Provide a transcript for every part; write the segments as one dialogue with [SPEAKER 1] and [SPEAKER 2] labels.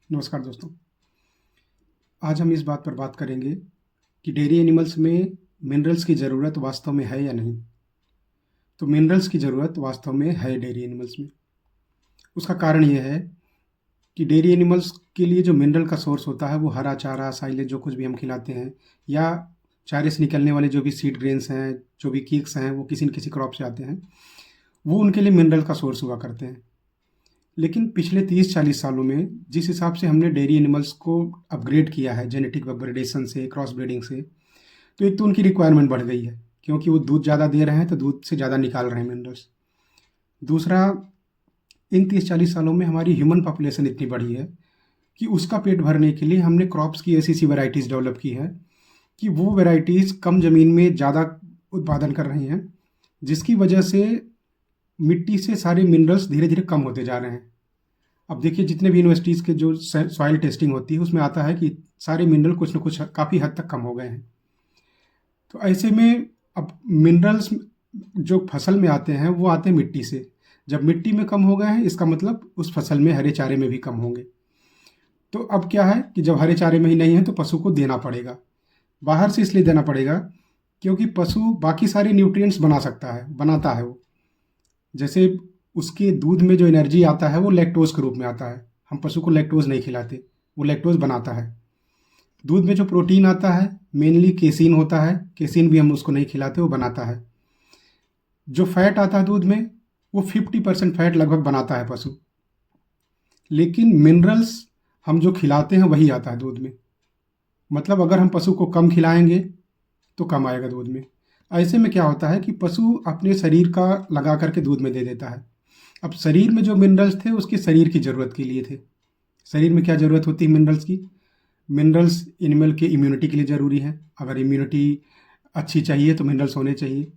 [SPEAKER 1] नमस्कार दोस्तों। आज हम इस बात पर बात करेंगे कि डेयरी एनिमल्स में मिनरल्स की ज़रूरत वास्तव में है या नहीं। तो मिनरल्स की ज़रूरत वास्तव में है डेयरी एनिमल्स में। उसका कारण ये है कि डेयरी एनिमल्स के लिए जो मिनरल का सोर्स होता है वो हरा चारा, साइलेज, जो कुछ भी हम खिलाते हैं, या चारे से निकलने वाले जो भी सीड ग्रेन्स हैं, जो भी कीक्स हैं, वो किसी न किसी क्रॉप से आते हैं, वो उनके लिए मिनरल का सोर्स हुआ करते हैं। लेकिन पिछले 30-40 सालों में जिस हिसाब से हमने डेयरी एनिमल्स को अपग्रेड किया है जेनेटिक अपग्रेडेशन से, क्रॉस ब्रीडिंग से, तो एक तो उनकी रिक्वायरमेंट बढ़ गई है क्योंकि वो दूध ज़्यादा दे रहे हैं तो दूध से ज़्यादा निकाल रहे हैं मिनरल्स। दूसरा, इन 30-40 सालों में हमारी ह्यूमन पॉपुलेशन इतनी बढ़ी है कि उसका पेट भरने के लिए हमने क्रॉप्स की ऐसी वैरायटीज़ डेवलप की है कि वो वैरायटीज़ कम ज़मीन में ज़्यादा उत्पादन कर रही हैं, जिसकी वजह से मिट्टी से सारे मिनरल्स धीरे धीरे कम होते जा रहे हैं। अब देखिए, जितने भी यूनिवर्सिटीज़ के जो सॉइल टेस्टिंग होती है उसमें आता है कि सारे मिनरल कुछ न कुछ काफ़ी हद तक कम हो गए हैं। तो ऐसे में अब मिनरल्स जो फसल में आते हैं वो आते हैं मिट्टी से। जब मिट्टी में कम हो गए हैं, इसका मतलब उस फसल में हरे चारे में भी कम होंगे। तो अब क्या है कि जब हरे चारे में ही नहीं है तो पशु को देना पड़ेगा। बाहर से इसलिए देना पड़ेगा क्योंकि पशु बाकी सारे न्यूट्रिएंट्स बनाता है वो। जैसे उसके दूध में जो एनर्जी आता है वो लैक्टोज के रूप में आता है। हम पशु को लैक्टोज नहीं खिलाते, वो लैक्टोज बनाता है। दूध में जो प्रोटीन आता है मेनली केसीन होता है, केसीन भी हम उसको नहीं खिलाते, वो बनाता है। जो फैट आता है दूध में, वो 50% फैट लगभग बनाता है पशु। लेकिन मिनरल्स हम जो खिलाते हैं वही आता है दूध में। मतलब अगर हम पशु को कम खिलाएंगे तो कम आएगा दूध में। ऐसे में क्या होता है कि पशु अपने शरीर का लगा करके दूध में दे देता है। अब शरीर में जो मिनरल्स थे उसके शरीर की ज़रूरत के लिए थे। शरीर में क्या ज़रूरत होती है मिनरल्स की? मिनरल्स एनिमल के इम्यूनिटी के लिए ज़रूरी है। अगर इम्यूनिटी अच्छी चाहिए तो मिनरल्स होने चाहिए।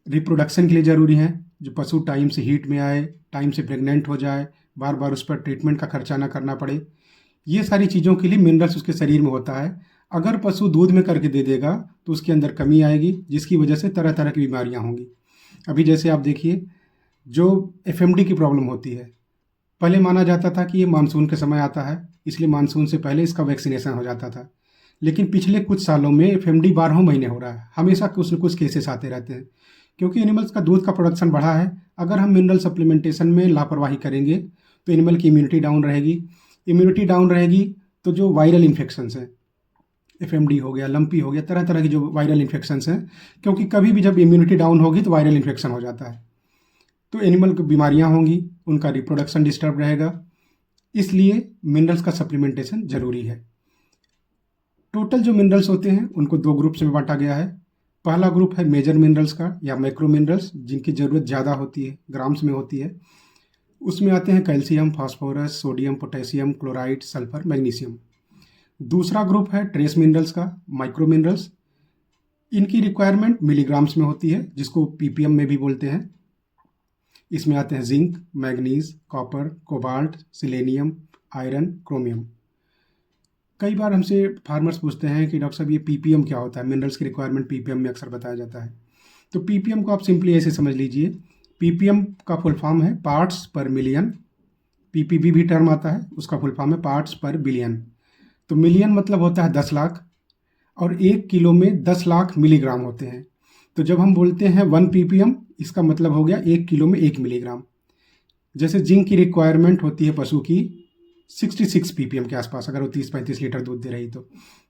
[SPEAKER 1] रिप्रोडक्शन के लिए ज़रूरी है, जो पशु टाइम से हीट में आए, टाइम से प्रेग्नेंट हो जाए, बार बार उस पर ट्रीटमेंट का खर्चा ना करना पड़े। ये सारी चीज़ों के लिए मिनरल्स उसके शरीर में होता है। अगर पशु दूध में करके दे देगा तो उसके अंदर कमी आएगी, जिसकी वजह से तरह तरह की बीमारियाँ होंगी। अभी जैसे आप देखिए, जो एफएमडी की प्रॉब्लम होती है, पहले माना जाता था कि ये मानसून के समय आता है, इसलिए मानसून से पहले इसका वैक्सीनेशन हो जाता था। लेकिन पिछले कुछ सालों में एफएमडी 12 महीने हो रहा है। हमेशा कुछ न कुछ केसेस आते रहते हैं क्योंकि एनिमल्स का दूध का प्रोडक्शन बढ़ा है। अगर हम मिनरल सप्लीमेंटेशन में लापरवाही करेंगे तो एनिमल की इम्यूनिटी डाउन रहेगी। इम्यूनिटी डाउन रहेगी तो जो वायरल इन्फेक्शंस हैं, एफएमडी हो गया, लंपी हो गया, तरह तरह की जो वायरल इन्फेक्शंस हैं, क्योंकि कभी भी जब इम्यूनिटी डाउन होगी तो वायरल इन्फेक्शन हो जाता है, तो एनिमल को बीमारियां होंगी, उनका रिप्रोडक्शन डिस्टर्ब रहेगा। इसलिए मिनरल्स का सप्लीमेंटेशन जरूरी है। टोटल जो मिनरल्स होते हैं उनको 2 ग्रुप्स में बांटा गया है। पहला ग्रुप है मेजर मिनरल्स का या मैक्रो मिनरल्स, जिनकी ज़रूरत ज़्यादा होती है, ग्राम्स में होती है। उसमें आते हैं calcium, phosphorus, sodium, potassium, chloride, sulphur, magnesium. दूसरा ग्रुप है ट्रेस मिनरल्स का, माइक्रो मिनरल्स। इनकी रिक्वायरमेंट मिलीग्राम्स में होती है, जिसको पीपीएम में भी बोलते हैं। इसमें आते हैं zinc, manganese, copper, cobalt, selenium, iron, chromium. कई बार हमसे फार्मर्स पूछते हैं कि डॉक्टर साहब ये पीपीएम क्या होता है? मिनरल्स की रिक्वायरमेंट पीपीएम में अक्सर बताया जाता है। तो पीपीएम को आप सिंपली ऐसे समझ लीजिए, पीपीएम का फुल फॉर्म है पार्ट्स पर मिलियन। पीपीबी भी टर्म आता है, उसका फुल फॉर्म है पार्ट्स पर बिलियन। तो मिलियन मतलब होता है 10 लाख, और 1 किलो में 10 लाख मिलीग्राम होते हैं। तो जब हम बोलते हैं 1 ppm, इसका मतलब हो गया 1 किलो में 1 मिलीग्राम। जैसे जिंक की रिक्वायरमेंट होती है पशु की 66 ppm के आसपास, अगर वो 30-35 लीटर दूध दे रही तो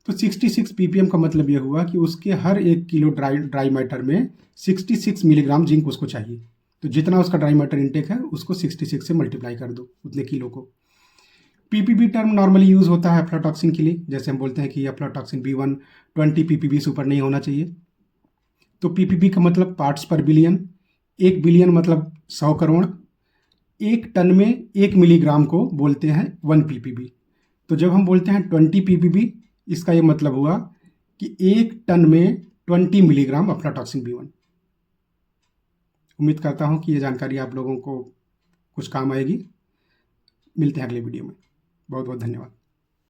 [SPEAKER 1] 66 ppm का मतलब ये हुआ कि उसके हर 1 किलो ड्राई मैटर में 66 मिलीग्राम जिंक उसको चाहिए। तो जितना उसका ड्राई मैटर इंटेक है उसको 66 से मल्टीप्लाई कर दो उतने किलो को। पीपीबी टर्म नॉर्मली यूज़ होता है अफ्लाटॉक्सिन के लिए। जैसे हम बोलते हैं कि अफ्लाटॉक्सिन B1 20 ppb से ऊपर नहीं होना चाहिए। तो पीपीबी का मतलब पार्ट्स पर बिलियन। 1 बिलियन मतलब 100 करोड़। 1 टन में 1 मिलीग्राम को बोलते हैं 1 ppb। तो जब हम बोलते हैं 20 ppb, इसका ये मतलब हुआ कि 1 टन में 20 मिलीग्राम अफ्लाटॉक्सिन B1। उम्मीद करता हूँ कि ये जानकारी आप लोगों को कुछ काम आएगी। मिलते हैं अगले वीडियो में। बहुत बहुत धन्यवाद।